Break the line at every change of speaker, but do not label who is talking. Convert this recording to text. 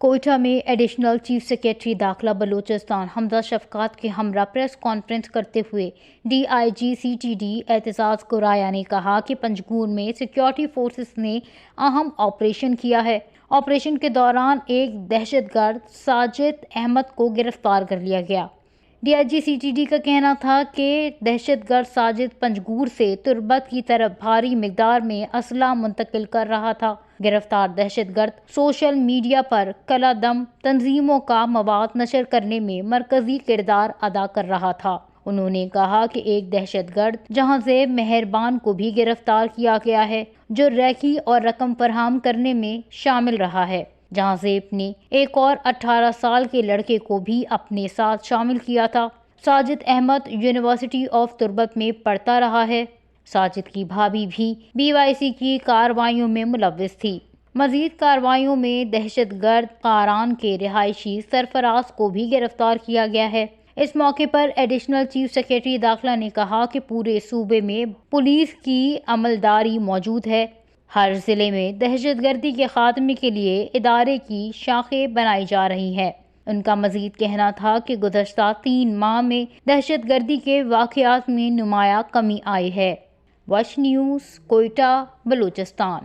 کوئٹہ میں additional chief secretary داخلہ بلوچستان حمزہ شفقات کے ہمراہ پریس کانفرنس کرتے ہوئے D I G C T D Aitzaz Goraya نے کہا کہ پنجگور میں سیکیورٹی فورسز نے اہم آپریشن کیا ہے۔ آپریشن کے دوران ایک دہشت گرد ساجد احمد کو گرفتار کر لیا گیا۔ D I G C T D کا کہنا تھا کہ دہشت گرد ساجد پنجگور سے تربت کی طرف بھاری مقدار میں اسلحہ منتقل کر رہا تھا۔ گرفتار دہشت گرد سوشل میڈیا پر کلا دم تنظیموں کا مواد نشر کرنے میں مرکزی کردار ادا کر رہا تھا۔ انہوں نے کہا کہ ایک دہشت گرد جہانزیب مہربان کو بھی گرفتار کیا گیا ہے جو ریکی اور رقم فراہم کرنے میں شامل رہا ہے۔ جہانزیب نے ایک اور 18 سال کے لڑکے کو بھی اپنے ساتھ شامل کیا تھا۔ ساجد احمد یونیورسٹی آف تربت میں پڑھتا رہا ہے۔ ساجد کی بھابھی بھی بی وائی سی کی کارروائیوں میں ملوث تھی۔ مزید کارروائیوں میں دہشت گرد کاران کے رہائشی سرفراز کو بھی گرفتار کیا گیا ہے۔ اس موقع پر ایڈیشنل چیف سیکریٹری داخلہ نے کہا کہ پورے صوبے میں پولیس کی عملداری موجود ہے۔ ہر ضلع میں دہشت گردی کے خاتمے کے لیے ادارے کی شاخیں بنائی جا رہی ہیں۔ ان کا مزید کہنا تھا کہ گزشتہ 3 ماہ میں دہشت گردی کے واقعات میں نمایاں کمی آئی ہے۔ وش نیوز، کوئٹہ، بلوچستان۔